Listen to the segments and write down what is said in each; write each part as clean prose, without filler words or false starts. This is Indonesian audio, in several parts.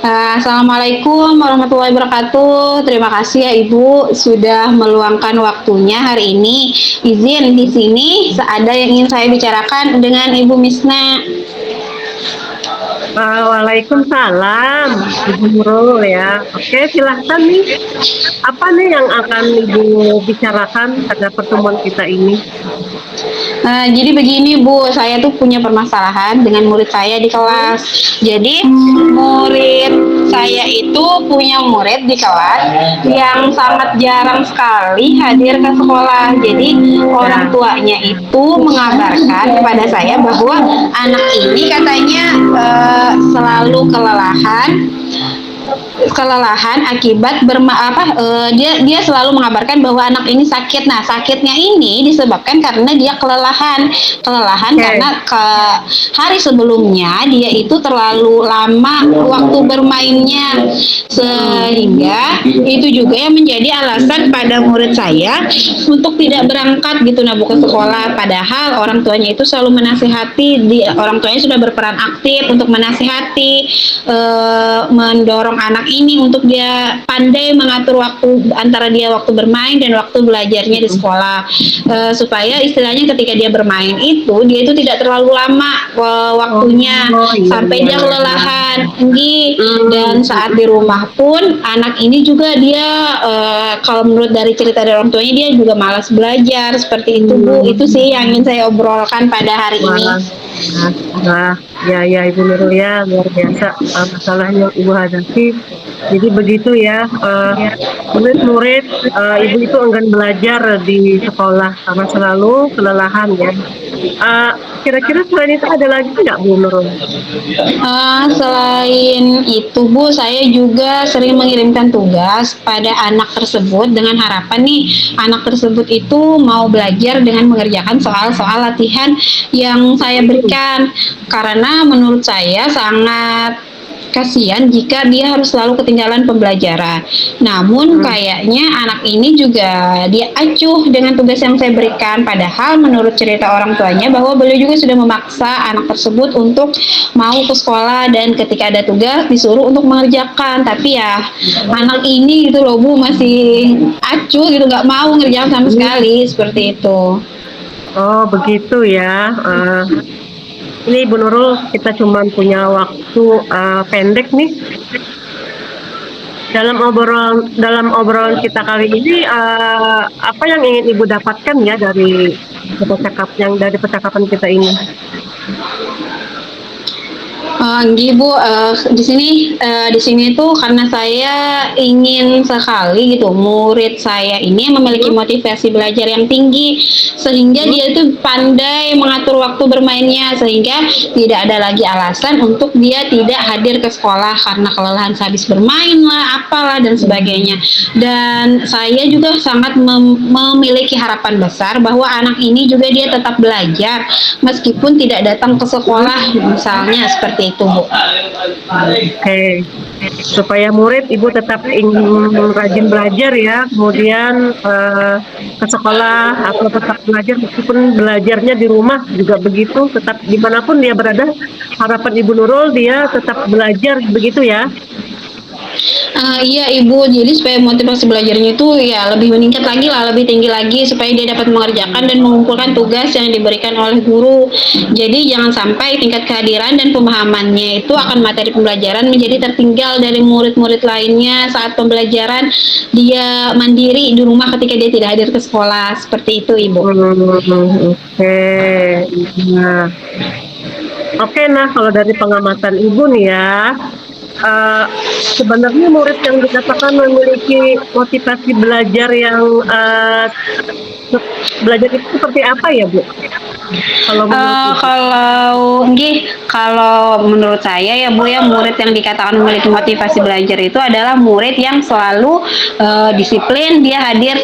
Assalamualaikum warahmatullahi wabarakatuh. Terima kasih ya Ibu sudah meluangkan waktunya hari ini. Izin di sini ada yang ingin saya bicarakan dengan Ibu Misna. Waalaikumsalam, Ibu Nurul ya. Oke, silahkan nih. Apa nih yang akan Ibu bicarakan pada pertemuan kita ini? Jadi begini Bu, saya tuh punya permasalahan dengan murid saya di Hmm, kelas. Jadi murid saya itu punya murid di kelas yang sangat jarang sekali hadir ke sekolah. Jadi orang ya, tuanya itu mengabarkan kepada saya bahwa anak ini katanya selalu kelelahan akibat dia dia selalu mengabarkan bahwa anak ini sakit. Nah, sakitnya ini disebabkan karena dia kelelahan oke. karena ke hari sebelumnya dia itu terlalu lama waktu bermainnya, Hmm, sehingga itu juga yang menjadi alasan pada murid saya untuk tidak berangkat gitu nabu ke sekolah. Padahal orang tuanya itu selalu menasihati, orang tuanya sudah berperan aktif untuk menasihati, mendorong anak ini untuk dia pandai mengatur waktu antara dia waktu bermain dan waktu belajarnya di hmm. sekolah. Supaya istilahnya ketika dia bermain itu dia itu tidak terlalu lama waktunya Oh, iya, sampai iya, dia iya. kelelahan. Dan Hmm, saat di rumah pun anak ini juga dia kalau menurut dari cerita dari orang tuanya dia juga malas belajar seperti itu Bu. Itu hmm. sih yang ingin saya obrolkan pada hari Wah, ini. wah, wah. Ya, ya, Ibu Nurul ya, luar biasa masalah yang Ibu hadapi. Jadi begitu ya, murid-murid Ibu itu enggan belajar di sekolah karena selalu kelelahan ya. Eh, Kira-kira selain itu ada lagi nggak Bu Nurul? Selain itu Bu, saya juga sering mengirimkan tugas pada anak tersebut dengan harapan nih anak tersebut itu mau belajar dengan mengerjakan soal-soal latihan yang saya Hmm, berikan, karena menurut saya sangat kasihan jika dia harus selalu ketinggalan pembelajaran. Namun hmm. kayaknya anak ini juga dia acuh dengan tugas yang saya berikan. Padahal menurut cerita orang tuanya bahwa beliau juga sudah memaksa anak tersebut untuk mau ke sekolah dan ketika ada tugas disuruh untuk mengerjakan. Tapi ya anak ini gitu loh Bu masih acuh gitu nggak mau ngerjakan sama Hmm. sekali seperti itu. Oh begitu ya. Eh, ini Bu Nurul kita cuma punya waktu pendek nih. Dalam obrolan kita kali ini, apa yang ingin Ibu dapatkan ya dari percakapan kita ini? Bu, di sini tuh karena saya ingin sekali gitu murid saya ini memiliki Hmm, motivasi belajar yang tinggi sehingga hmm, dia itu pandai mengatur waktu bermainnya sehingga tidak ada lagi alasan untuk dia tidak hadir ke sekolah karena kelelahan sehabis bermain lah, apalah dan sebagainya. hmm, Dan saya juga sangat memiliki harapan besar bahwa anak ini juga dia tetap belajar meskipun tidak datang ke hmm. sekolah misalnya seperti itu Bu. Oke, supaya murid Ibu tetap ingin rajin belajar ya, kemudian ke sekolah atau tetap belajar meskipun belajarnya di rumah juga begitu, tetap dimanapun dia berada, harapan Ibu Nurul dia tetap belajar begitu ya. Iya Ibu, jadi supaya motivasi belajarnya itu ya lebih meningkat lagi lah, lebih tinggi lagi supaya dia dapat mengerjakan dan mengumpulkan tugas yang diberikan oleh guru. Jadi jangan sampai tingkat kehadiran dan pemahamannya itu akan materi pembelajaran menjadi tertinggal dari murid-murid lainnya saat pembelajaran dia mandiri di rumah ketika dia tidak hadir ke sekolah. Seperti itu Ibu. Oke. Nah, oke, nah kalau dari pengamatan Ibu nih ya, eh, sebenarnya murid yang dikatakan memiliki motivasi belajar yang belajar itu seperti apa ya, Bu? Kalau menurut Ibu? Kalau menurut saya ya Bu ya murid yang dikatakan memiliki motivasi belajar itu adalah murid yang selalu disiplin, dia hadir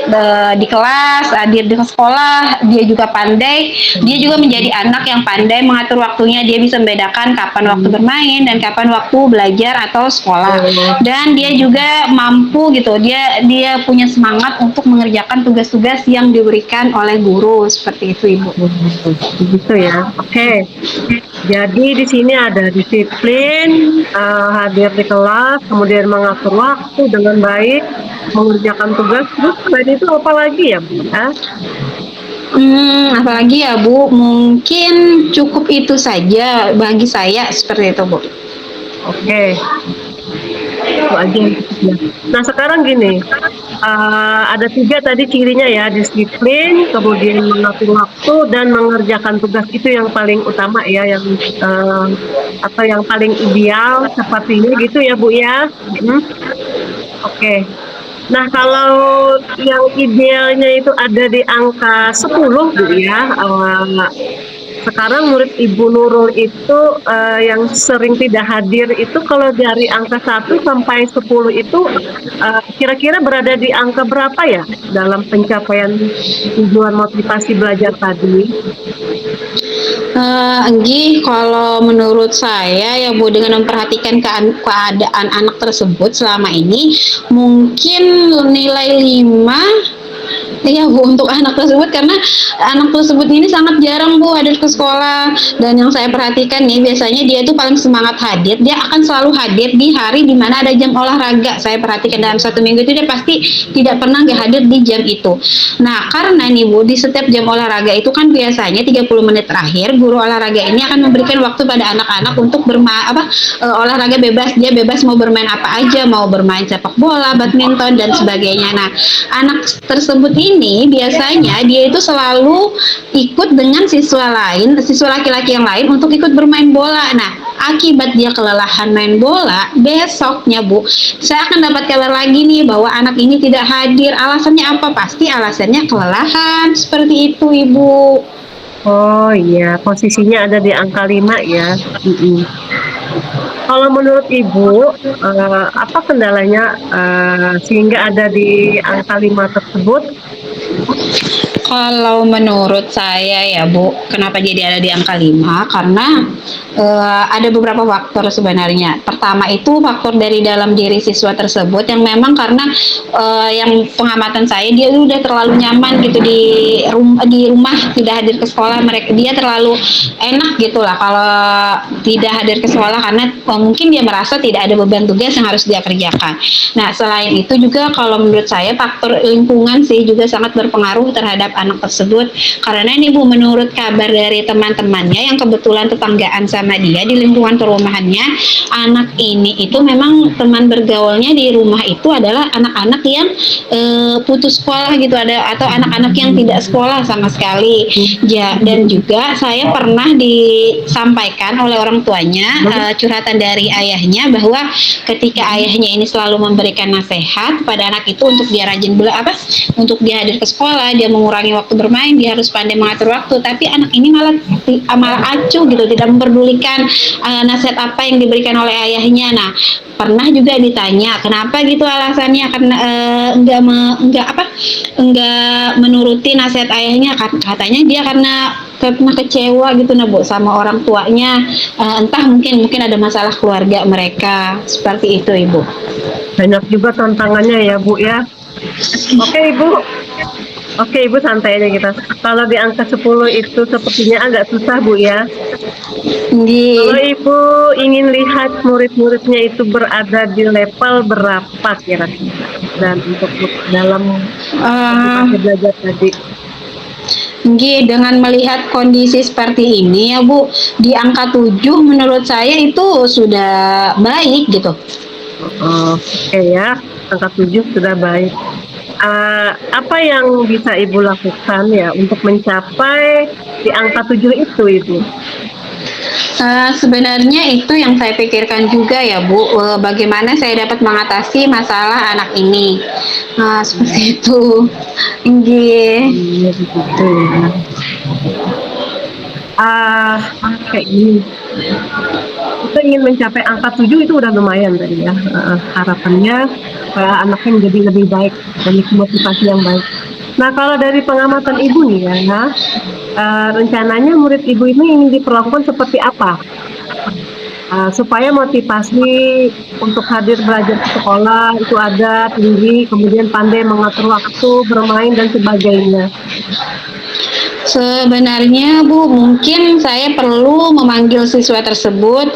di kelas, hadir di sekolah, dia juga pandai, dia juga menjadi anak yang pandai mengatur waktunya, dia bisa membedakan kapan waktu Hmm. bermain dan kapan waktu belajar atau sekolah. Oh, Dan dia juga mampu gitu, dia dia punya semangat untuk mengerjakan tugas-tugas yang diberikan oleh guru seperti itu Ibu. begitu ya. Oke. Jadi di sini ada disiplin, hadir di kelas, kemudian mengatur waktu dengan baik, mengerjakan tugas, terus selain itu apa lagi ya, Bu, ya? Apalagi ya Bu, mungkin cukup itu saja bagi saya seperti itu Bu. Oke, itu aja yang cukup ya. Nah, sekarang gini, ada 3 tadi cirinya ya, disiplin, kemudian mengatur waktu, dan mengerjakan tugas. Itu yang paling utama ya, yang eee, atau yang paling ideal sepertinya gitu ya, Bu, ya? Mhm, oke. Nah, kalau yang idealnya itu ada di angka 10 Bu ya, sekarang murid Ibu Nurul itu, yang sering tidak hadir itu kalau dari angka 1 sampai 10 itu, kira-kira berada di angka berapa ya dalam pencapaian tujuan motivasi belajar tadi? Enggih, kalau menurut saya ya Bu, dengan memperhatikan keadaan anak tersebut selama ini, mungkin nilai 5. Iya Bu, untuk anak tersebut karena anak tersebut ini sangat jarang Bu hadir ke sekolah, dan yang saya perhatikan nih biasanya dia tuh paling semangat hadir, dia akan selalu hadir di hari dimana ada jam olahraga. Saya perhatikan dalam 1 minggu itu dia pasti tidak pernah nggak hadir di jam itu. Nah, karena nih Bu, di setiap jam olahraga itu kan biasanya 30 menit terakhir guru olahraga ini akan memberikan waktu pada anak-anak untuk olahraga bebas. Dia bebas mau bermain apa aja, mau bermain sepak bola, badminton dan sebagainya. Nah, anak tersebut ini biasanya dia itu selalu ikut dengan siswa lain, siswa laki-laki yang lain untuk ikut bermain bola. Nah, akibat dia kelelahan main bola, besoknya Bu, saya akan dapat kabar lagi nih bahwa anak ini tidak hadir. Alasannya apa? Pasti alasannya kelelahan. Seperti itu, Ibu. Oh iya, posisinya ada di angka 5 ya? Mhm. Kalau menurut Ibu, apa kendalanya, sehingga ada di angka 5 tersebut? Kalau menurut saya ya Bu, kenapa jadi ada di angka 5? Karena ada beberapa faktor sebenarnya. Pertama itu faktor dari dalam diri siswa tersebut yang memang karena yang pengamatan saya dia udah terlalu nyaman gitu di rumah tidak hadir ke sekolah, mereka dia terlalu enak gitulah kalau tidak hadir ke sekolah karena mungkin dia merasa tidak ada beban tugas yang harus dia kerjakan. Nah, selain itu juga kalau menurut saya faktor lingkungan sih juga sangat berpengaruh terhadap anak tersebut, karena ini Bu, menurut kabar dari teman-temannya yang kebetulan tetanggaan sama dia di lingkungan perumahannya, anak ini itu memang teman bergaulnya di rumah itu adalah anak-anak yang putus sekolah gitu, atau anak-anak yang tidak sekolah sama sekali ya. Dan juga saya pernah disampaikan oleh orang tuanya, curhatan dari ayahnya, bahwa ketika ayahnya ini selalu memberikan nasihat pada anak itu untuk dia rajin untuk dia hadir ke sekolah, dia mengurangi waktu bermain, dia harus pandai mengatur waktu. Tapi anak ini malah acuh gitu, tidak memperdulikan nasihat apa yang diberikan oleh ayahnya. Nah, pernah juga ditanya kenapa gitu alasannya, karena enggak menuruti nasihat ayahnya. Katanya dia karena kecewa gitu nah Bu sama orang tuanya, entah mungkin ada masalah keluarga mereka, seperti itu Ibu. Banyak juga tantangannya ya, Bu, ya. Oke, Ibu. Oke, Ibu, santai aja kita. Kalau di angka 10 itu sepertinya agak susah, Bu, ya. Kalau Nggih. Ibu ingin lihat murid-muridnya itu berada di level berapa kira-kira? Dan untuk dalam Eh, motivasi belajar tadi. Nggih, dengan melihat kondisi seperti ini ya Bu, di angka 7 menurut saya itu sudah baik gitu. Oke ya, angka 7 sudah baik. Apa yang bisa Ibu lakukan ya untuk mencapai di angka 7 itu, Ibu? Sebenarnya itu yang saya pikirkan juga ya Bu, bagaimana saya dapat mengatasi masalah anak ini. Seperti itu. Nggih. Iya, begitu ya. Kayak gini, kita ingin mencapai angka 7 itu udah lumayan tadi ya, harapannya supaya anaknya menjadi lebih baik, memiliki motivasi yang baik. Nah, kalau dari pengamatan Ibu nih ya, rencananya murid Ibu ini ingin diperlakukan seperti apa? Supaya motivasi untuk hadir belajar ke sekolah itu ada tinggi, kemudian pandai mengatur waktu, bermain dan sebagainya. Sebenarnya Bu, mungkin saya perlu memanggil siswa tersebut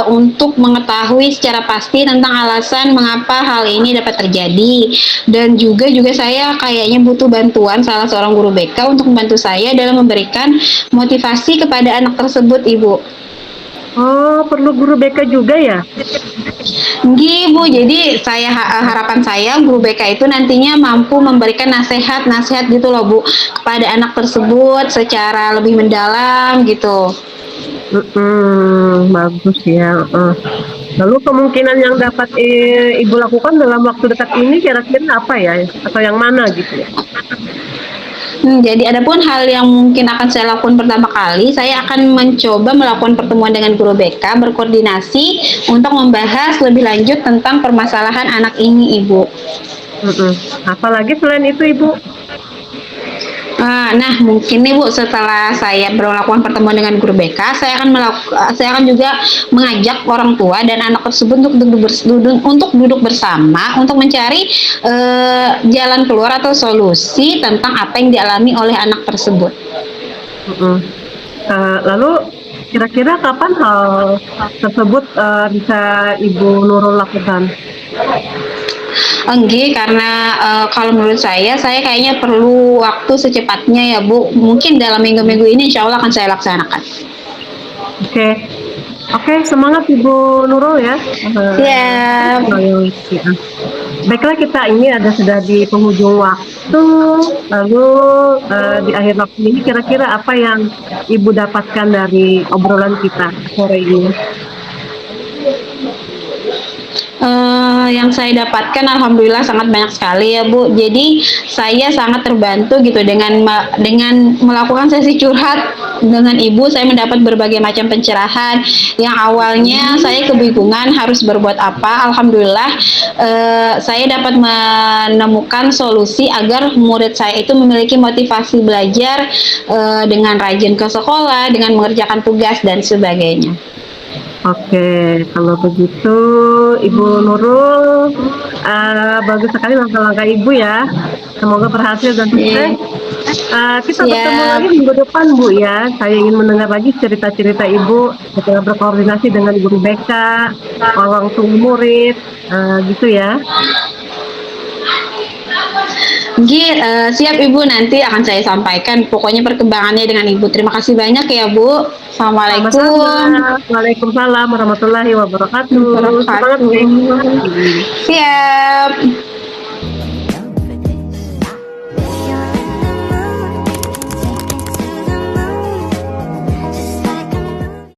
untuk mengetahui secara pasti tentang alasan mengapa hal ini dapat terjadi, dan juga saya kayaknya butuh bantuan salah seorang guru BK untuk membantu saya dalam memberikan motivasi kepada anak tersebut, Ibu. Oh, perlu guru BK juga ya? Nggih, Bu. Jadi harapan saya guru BK itu nantinya mampu memberikan nasihat-nasihat gitu loh, Bu, kepada anak tersebut secara lebih mendalam gitu. Bagus ya. Lalu kemungkinan yang dapat Ibu lakukan dalam waktu dekat ini kira-kira apa ya? Atau yang mana gitu? Jadi adapun hal yang mungkin akan saya lakukan pertama kali, saya akan mencoba melakukan pertemuan dengan guru BK, berkoordinasi untuk membahas lebih lanjut tentang permasalahan anak ini, Ibu. Apalagi selain itu, Ibu? Nah, mungkin nih Bu, setelah saya melakukan pertemuan dengan guru BK, saya akan juga mengajak orang tua dan anak tersebut untuk duduk bersama untuk mencari jalan keluar atau solusi tentang apa yang dialami oleh anak tersebut. Lalu kira-kira kapan hal tersebut bisa Ibu Nurul lakukan? Enggak, karena kalau menurut saya kayaknya perlu waktu secepatnya ya Bu. Mungkin dalam minggu-minggu ini insya Allah akan saya laksanakan. Oke, semangat Ibu Nurul ya. Siap. Baiklah, kita ini sudah di penghujung waktu. Lalu di akhir waktu ini kira-kira apa yang Ibu dapatkan dari obrolan kita sore ini? Yang saya dapatkan alhamdulillah sangat banyak sekali ya Bu. Jadi saya sangat terbantu gitu dengan melakukan sesi curhat dengan Ibu. Saya mendapat berbagai macam pencerahan yang awalnya saya kebingungan harus berbuat apa. Alhamdulillah saya dapat menemukan solusi agar murid saya itu memiliki motivasi belajar dengan rajin ke sekolah, dengan mengerjakan tugas dan sebagainya. Oke, kalau begitu Ibu Nurul, bagus sekali langkah-langkah Ibu ya. Semoga berhasil dan sukses. Kita bertemu lagi minggu depan Bu ya. Saya ingin mendengar lagi cerita-cerita Ibu setelah berkoordinasi dengan guru BK, orang tua murid, gitu ya. Siap Ibu, nanti akan saya sampaikan pokoknya perkembangannya dengan Ibu. Terima kasih banyak ya Bu. Assalamualaikum. Waalaikumsalam warahmatullahi wabarakatuh. Semangat Bu. Siap.